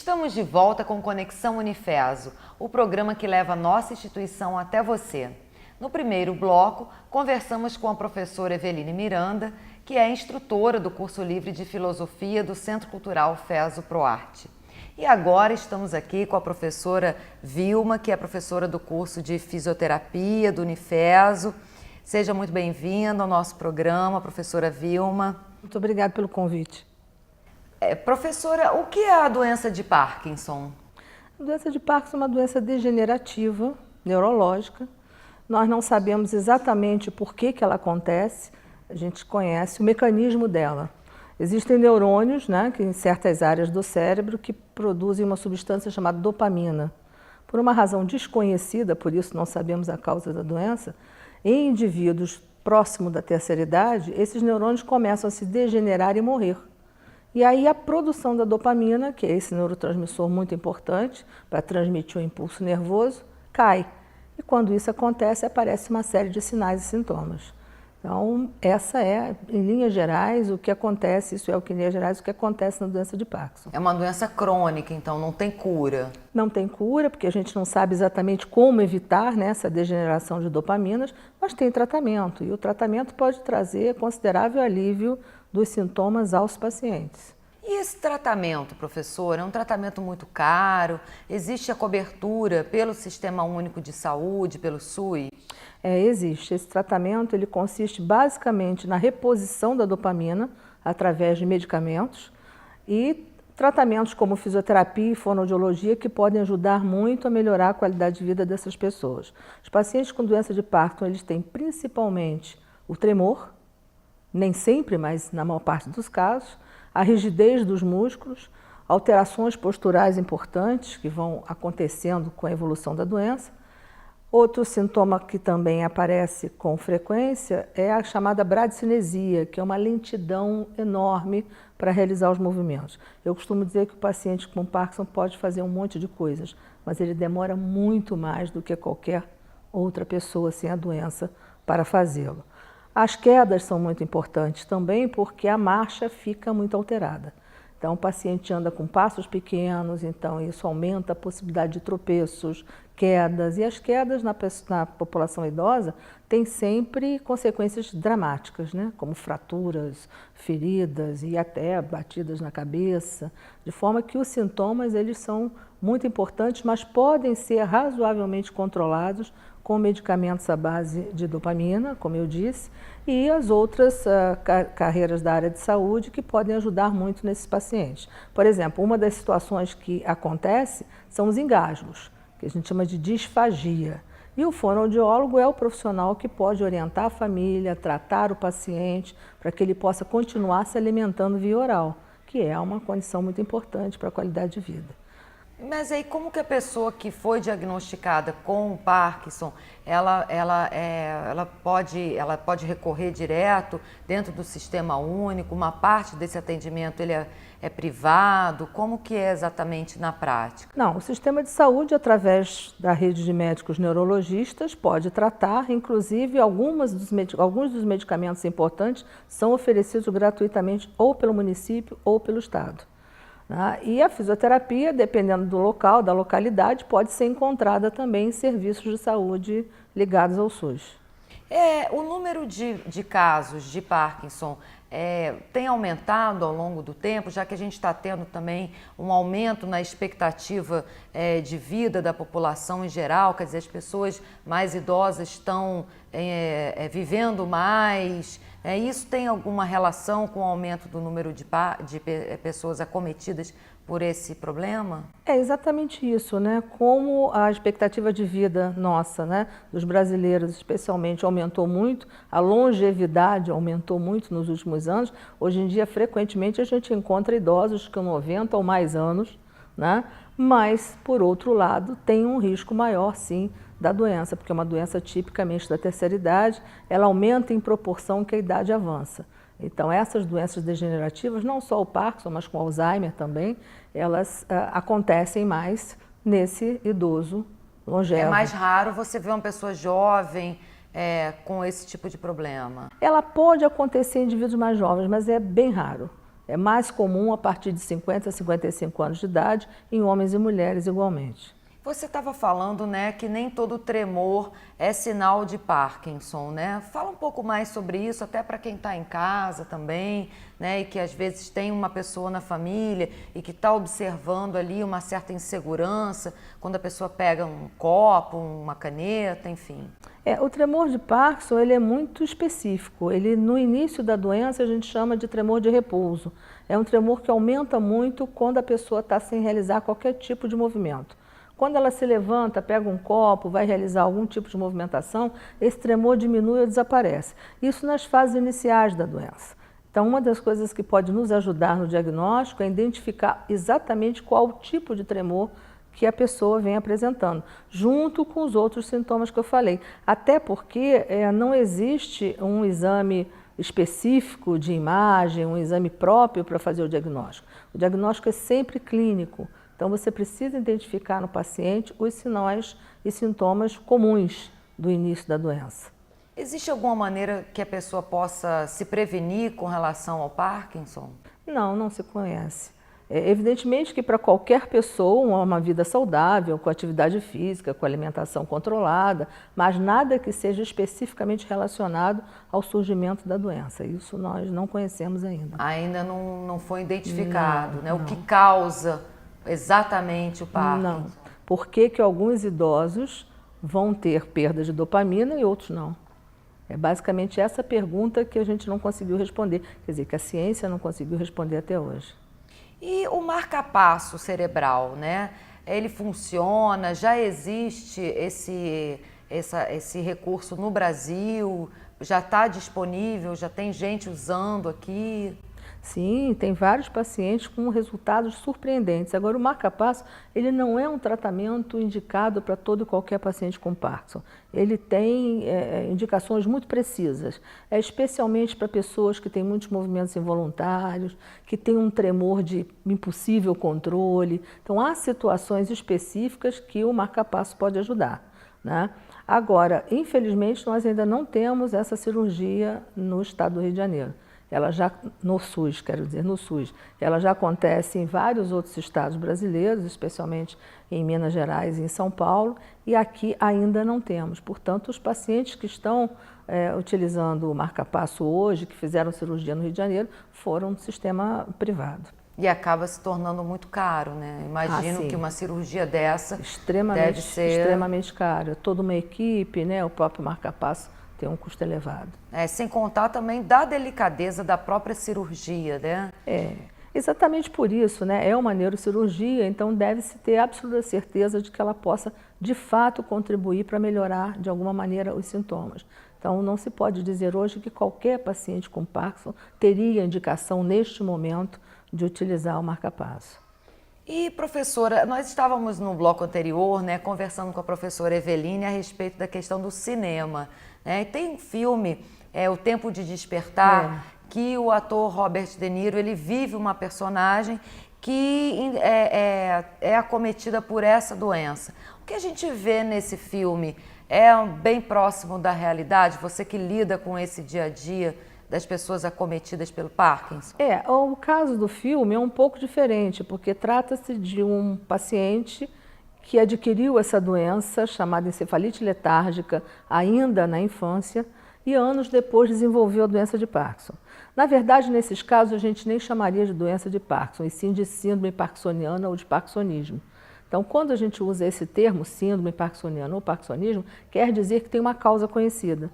Estamos de volta com Conexão Unifeso, o programa que leva a nossa instituição até você. No primeiro bloco, conversamos com a professora Eveline Miranda, que é instrutora do curso livre de Filosofia do Centro Cultural FESO ProArte. E agora estamos aqui com a professora Vilma, que é professora do curso de Fisioterapia do Unifeso. Seja muito bem-vinda ao nosso programa, professora Vilma. Muito obrigada pelo convite. Professora, o que é a doença de Parkinson? A doença de Parkinson é uma doença degenerativa, neurológica. Nós não sabemos exatamente por que ela acontece, a gente conhece o mecanismo dela. Existem neurônios, que em certas áreas do cérebro, que produzem uma substância chamada dopamina. Por uma razão desconhecida, por isso não sabemos a causa da doença, em indivíduos próximos da terceira idade, esses neurônios começam a se degenerar e morrer. E aí a produção da dopamina, que é esse neurotransmissor muito importante para transmitir o impulso nervoso, cai. E quando isso acontece, aparece uma série de sinais e sintomas. Então, essa é, em linhas gerais, o que acontece, isso é o que, em linhas gerais, o que acontece na doença de Parkinson. É uma doença crônica, então não tem cura? Não tem cura, porque a gente não sabe exatamente como evitar essa degeneração de dopaminas, mas tem tratamento. E o tratamento pode trazer considerável alívio dos sintomas aos pacientes. E esse tratamento, professora, é um tratamento muito caro? Existe a cobertura pelo Sistema Único de Saúde, pelo SUS? Existe. Esse tratamento ele consiste basicamente na reposição da dopamina através de medicamentos e tratamentos como fisioterapia e fonoaudiologia que podem ajudar muito a melhorar a qualidade de vida dessas pessoas. Os pacientes com doença de Parkinson eles têm principalmente o tremor, nem sempre, mas na maior parte dos casos, a rigidez dos músculos, alterações posturais importantes que vão acontecendo com a evolução da doença. Outro sintoma que também aparece com frequência é a chamada bradicinesia, que é uma lentidão enorme para realizar os movimentos. Eu costumo dizer que o paciente com Parkinson pode fazer um monte de coisas, mas ele demora muito mais do que qualquer outra pessoa sem a doença para fazê-lo. As quedas são muito importantes também porque a marcha fica muito alterada. Então, o paciente anda com passos pequenos, então isso aumenta a possibilidade de tropeços, quedas. E as quedas na população idosa têm sempre consequências dramáticas, como fraturas, feridas e até batidas na cabeça. De forma que os sintomas eles são muito importantes, mas podem ser razoavelmente controlados com medicamentos à base de dopamina, como eu disse, e as outras carreiras da área de saúde que podem ajudar muito nesses pacientes. Por exemplo, uma das situações que acontece são os engasgos, que a gente chama de disfagia. E o fonoaudiólogo é o profissional que pode orientar a família, tratar o paciente, para que ele possa continuar se alimentando via oral, que é uma condição muito importante para a qualidade de vida. Mas aí como que a pessoa que foi diagnosticada com o Parkinson, ela pode recorrer direto dentro do Sistema Único? Uma parte desse atendimento ele é privado? Como que é exatamente na prática? Não, o sistema de saúde, através da rede de médicos neurologistas, pode tratar, inclusive alguns dos medicamentos importantes são oferecidos gratuitamente ou pelo município ou pelo Estado. E a fisioterapia, dependendo do local, da localidade, pode ser encontrada também em serviços de saúde ligados ao SUS. O número de casos de Parkinson tem aumentado ao longo do tempo, já que a gente está tendo também um aumento na expectativa de vida da população em geral, quer dizer, as pessoas mais idosas estão vivendo mais. Isso tem alguma relação com o aumento do número de pessoas acometidas por esse problema? É exatamente isso, Como a expectativa de vida nossa, dos brasileiros especialmente, aumentou muito, a longevidade aumentou muito nos últimos anos. Hoje em dia, frequentemente, a gente encontra idosos com 90 ou mais anos, Mas, por outro lado, tem um risco maior, sim, da doença, porque é uma doença tipicamente da terceira idade, ela aumenta em proporção que a idade avança. Então, essas doenças degenerativas, não só o Parkinson, mas com Alzheimer também, elas acontecem mais nesse idoso longevo. É mais raro você ver uma pessoa jovem com esse tipo de problema? Ela pode acontecer em indivíduos mais jovens, mas é bem raro. É mais comum a partir de 50 a 55 anos de idade, em homens e mulheres igualmente. Você estava falando, né, que nem todo tremor é sinal de Parkinson, né? Fala um pouco mais sobre isso, até para quem está em casa também, né, e que às vezes tem uma pessoa na família e que está observando ali uma certa insegurança quando a pessoa pega um copo, uma caneta, enfim. O tremor de Parkinson ele é muito específico. Ele, no início da doença, a gente chama de tremor de repouso. É um tremor que aumenta muito quando a pessoa está sem realizar qualquer tipo de movimento. Quando ela se levanta, pega um copo, vai realizar algum tipo de movimentação, esse tremor diminui ou desaparece. Isso nas fases iniciais da doença. Então, uma das coisas que pode nos ajudar no diagnóstico é identificar exatamente qual o tipo de tremor que a pessoa vem apresentando, junto com os outros sintomas que eu falei. Até porque não existe um exame específico de imagem, um exame próprio para fazer o diagnóstico. O diagnóstico é sempre clínico. Então, você precisa identificar no paciente os sinais e sintomas comuns do início da doença. Existe alguma maneira que a pessoa possa se prevenir com relação ao Parkinson? Não, não se conhece. Evidentemente que para qualquer pessoa, uma vida saudável, com atividade física, com alimentação controlada, mas nada que seja especificamente relacionado ao surgimento da doença. Isso nós não conhecemos ainda. Ainda não foi identificado, né? Não. O que causa exatamente o Parkinson? Não. Por que alguns idosos vão ter perda de dopamina e outros não? É basicamente essa pergunta que a gente não conseguiu responder, quer dizer, que a ciência não conseguiu responder até hoje. E o marca-passo cerebral, né? Ele funciona? Já existe esse recurso no Brasil? Já está disponível? Já tem gente usando aqui? Sim, tem vários pacientes com resultados surpreendentes. Agora, o marca-passo, ele não é um tratamento indicado para todo e qualquer paciente com Parkinson. Ele tem indicações muito precisas, especialmente para pessoas que têm muitos movimentos involuntários, que têm um tremor de impossível controle. Então, há situações específicas que o marca-passo pode ajudar, né? Agora, infelizmente, nós ainda não temos essa cirurgia no estado do Rio de Janeiro. Ela já, no SUS, ela já acontece em vários outros estados brasileiros, especialmente em Minas Gerais e em São Paulo, e aqui ainda não temos. Portanto, os pacientes que estão utilizando o marca-passo hoje, que fizeram cirurgia no Rio de Janeiro, foram no sistema privado. E acaba se tornando muito caro, né? Imagino que uma cirurgia dessa deve ser extremamente cara. Toda uma equipe, né? O próprio marca-passo tem um custo elevado. Sem contar também da delicadeza da própria cirurgia, né? Exatamente por isso, né? É uma neurocirurgia, então deve-se ter absoluta certeza de que ela possa, de fato, contribuir para melhorar, de alguma maneira, os sintomas. Então, não se pode dizer hoje que qualquer paciente com Parkinson teria indicação, neste momento, de utilizar o marca-passo. E, professora, nós estávamos no bloco anterior, né, conversando com a professora Eveline a respeito da questão do cinema, né? E tem um filme, O Tempo de Despertar, que o ator Robert De Niro, ele vive uma personagem que é acometida por essa doença. O que a gente vê nesse filme é bem próximo da realidade? Você que lida com esse dia a dia das pessoas acometidas pelo Parkinson? O caso do filme é um pouco diferente, porque trata-se de um paciente que adquiriu essa doença chamada encefalite letárgica ainda na infância e anos depois desenvolveu a doença de Parkinson. Na verdade, nesses casos, a gente nem chamaria de doença de Parkinson, e sim de síndrome parkinsoniana ou de parkinsonismo. Então, quando a gente usa esse termo, síndrome parkinsoniana ou parkinsonismo, quer dizer que tem uma causa conhecida.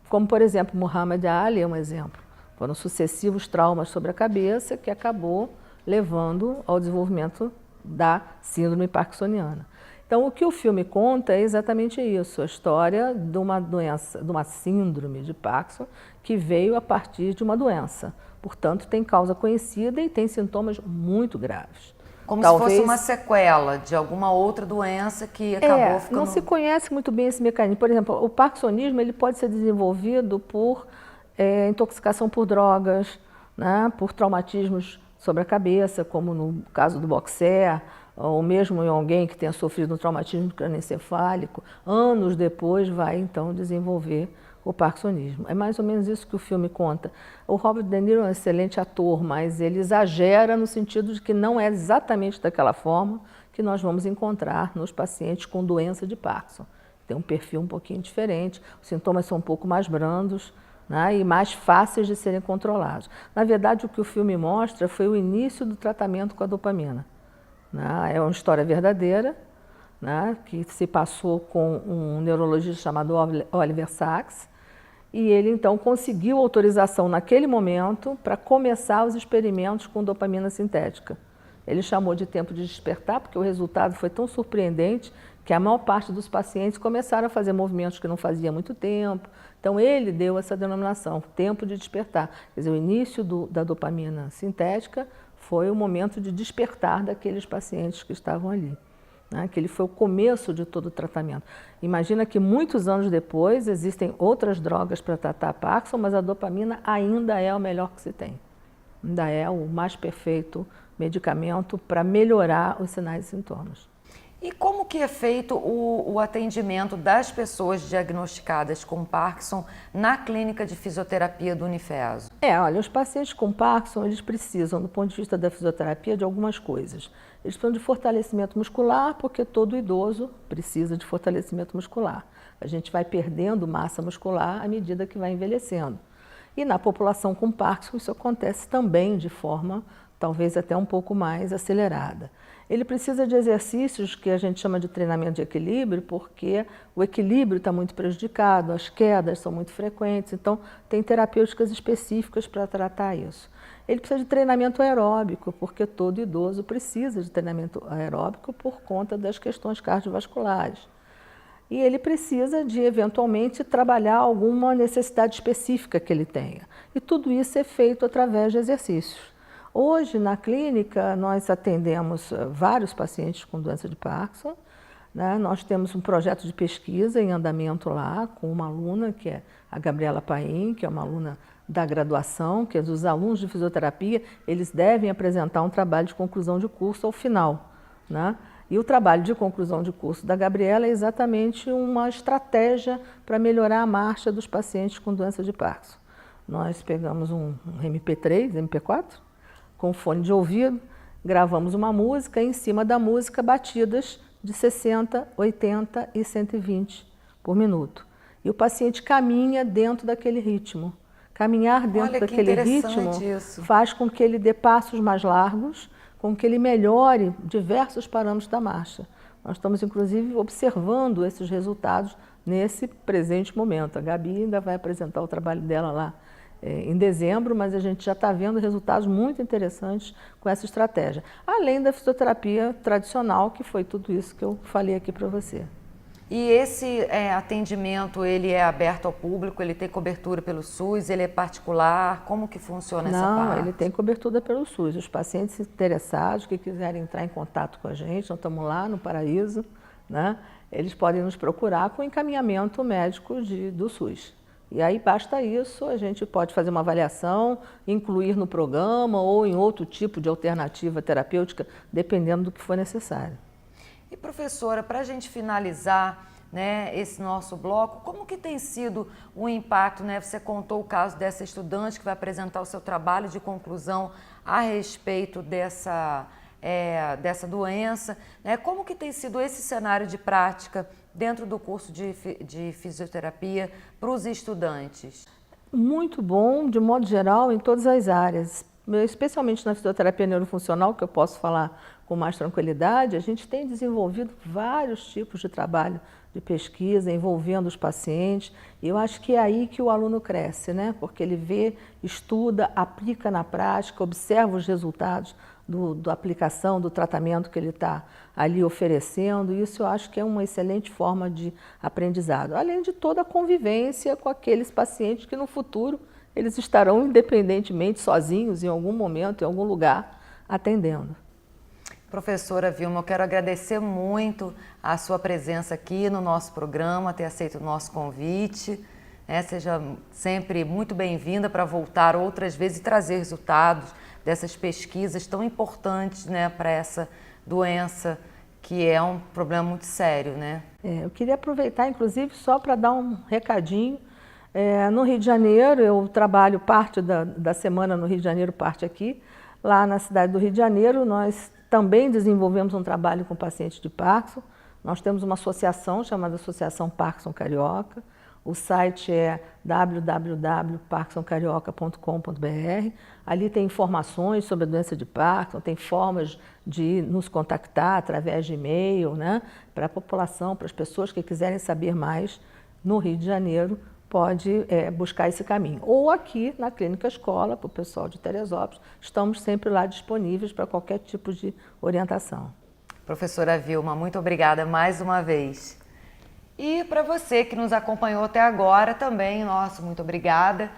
Como, por exemplo, Muhammad Ali é um exemplo. Foram sucessivos traumas sobre a cabeça que acabou levando ao desenvolvimento da síndrome parkinsoniana. Então, o que o filme conta é exatamente isso, a história de uma doença, de uma síndrome de Parkinson que veio a partir de uma doença. Portanto, tem causa conhecida e tem sintomas muito graves. Como se fosse uma sequela de alguma outra doença que acabou ficando... Não se conhece muito bem esse mecanismo. Por exemplo, o parkinsonismo ele pode ser desenvolvido por intoxicação por drogas, né, por traumatismos sobre a cabeça, como no caso do boxer, ou mesmo em alguém que tenha sofrido um traumatismo crânioencefálico, anos depois vai então desenvolver o parkinsonismo. É mais ou menos isso que o filme conta. O Robert De Niro é um excelente ator, mas ele exagera no sentido de que não é exatamente daquela forma que nós vamos encontrar nos pacientes com doença de Parkinson. Tem um perfil um pouquinho diferente, os sintomas são um pouco mais brandos, né, e mais fáceis de serem controlados. Na verdade, o que o filme mostra foi o início do tratamento com a dopamina. Né? É uma história verdadeira, né, que se passou com um neurologista chamado Oliver Sacks, e ele então conseguiu autorização naquele momento para começar os experimentos com dopamina sintética. Ele chamou de tempo de despertar, porque o resultado foi tão surpreendente que a maior parte dos pacientes começaram a fazer movimentos que não fazia há muito tempo. Então ele deu essa denominação, tempo de despertar. Quer dizer, o início da dopamina sintética foi o momento de despertar daqueles pacientes que estavam ali. Né, que ele foi o começo de todo o tratamento. Imagina que muitos anos depois existem outras drogas para tratar Parkinson, mas a dopamina ainda é o melhor que se tem. Ainda é o mais perfeito medicamento para melhorar os sinais e sintomas. E como que é feito o atendimento das pessoas diagnosticadas com Parkinson na clínica de fisioterapia do Unifeso? Olha, os pacientes com Parkinson, eles precisam, do ponto de vista da fisioterapia, de algumas coisas. Eles precisam de fortalecimento muscular, porque todo idoso precisa de fortalecimento muscular. A gente vai perdendo massa muscular à medida que vai envelhecendo. E na população com Parkinson, isso acontece também de forma, talvez até um pouco mais acelerada. Ele precisa de exercícios que a gente chama de treinamento de equilíbrio, porque o equilíbrio está muito prejudicado, as quedas são muito frequentes, então tem terapêuticas específicas para tratar isso. Ele precisa de treinamento aeróbico, porque todo idoso precisa de treinamento aeróbico por conta das questões cardiovasculares. E ele precisa de, eventualmente, trabalhar alguma necessidade específica que ele tenha. E tudo isso é feito através de exercícios. Hoje, na clínica, nós atendemos vários pacientes com doença de Parkinson. Né? Nós temos um projeto de pesquisa em andamento lá, com uma aluna, que é a Gabriela Paim, que é uma aluna da graduação, que os alunos de fisioterapia, eles devem apresentar um trabalho de conclusão de curso ao final. Né? E o trabalho de conclusão de curso da Gabriela é exatamente uma estratégia para melhorar a marcha dos pacientes com doença de Parkinson. Nós pegamos um MP3, MP4, com fone de ouvido, gravamos uma música e em cima da música batidas de 60, 80 e 120 por minuto. E o paciente caminha dentro daquele ritmo. Caminhar dentro daquele ritmo faz com que ele dê passos mais largos, com que ele melhore diversos parâmetros da marcha. Nós estamos, inclusive, observando esses resultados nesse presente momento. A Gabi ainda vai apresentar o trabalho dela lá em dezembro, mas a gente já está vendo resultados muito interessantes com essa estratégia. Além da fisioterapia tradicional, que foi tudo isso que eu falei aqui para você. E esse atendimento, ele é aberto ao público, ele tem cobertura pelo SUS, ele é particular? Como que funciona essa parte? Não, ele tem cobertura pelo SUS. Os pacientes interessados que quiserem entrar em contato com a gente, nós estamos lá no Paraíso, né? Eles podem nos procurar com encaminhamento médico do SUS. E aí basta isso, a gente pode fazer uma avaliação, incluir no programa ou em outro tipo de alternativa terapêutica, dependendo do que for necessário. E professora, para a gente finalizar, né, esse nosso bloco, como que tem sido o impacto, né? Você contou o caso dessa estudante que vai apresentar o seu trabalho de conclusão a respeito dessa doença, né? Como que tem sido esse cenário de prática dentro do curso de fisioterapia para os estudantes? Muito bom, de modo geral, em todas as áreas. Especialmente na fisioterapia neurofuncional, que eu posso falar com mais tranquilidade, a gente tem desenvolvido vários tipos de trabalho de pesquisa envolvendo os pacientes, e eu acho que é aí que o aluno cresce, né? Porque ele vê, estuda, aplica na prática, observa os resultados da aplicação, do tratamento que ele está ali oferecendo, e isso eu acho que é uma excelente forma de aprendizado, além de toda a convivência com aqueles pacientes que no futuro eles estarão independentemente sozinhos em algum momento, em algum lugar, atendendo. Professora Vilma, eu quero agradecer muito a sua presença aqui no nosso programa, ter aceito o nosso convite. Seja sempre muito bem-vinda para voltar outras vezes e trazer resultados dessas pesquisas tão importantes, né, para doença que é um problema muito sério, né? Eu queria aproveitar, inclusive, só para dar um recadinho. No Rio de Janeiro, eu trabalho parte da semana no Rio de Janeiro, parte aqui. Lá na cidade do Rio de Janeiro, nós também desenvolvemos um trabalho com pacientes de Parkinson. Nós temos uma associação chamada Associação Parkinson Carioca. O site é www.parkinsoncarioca.com.br. Ali tem informações sobre a doença de Parkinson, tem formas de nos contactar através de e-mail, né? Para a população, para as pessoas que quiserem saber mais no Rio de Janeiro, pode buscar esse caminho. Ou aqui na Clínica Escola, para o pessoal de Teresópolis, estamos sempre lá disponíveis para qualquer tipo de orientação. Professora Vilma, muito obrigada mais uma vez. E para você que nos acompanhou até agora também, muito obrigada.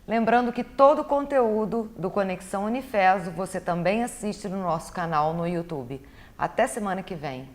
Lembrando que todo o conteúdo do Conexão Unifeso você também assiste no nosso canal no YouTube. Até semana que vem.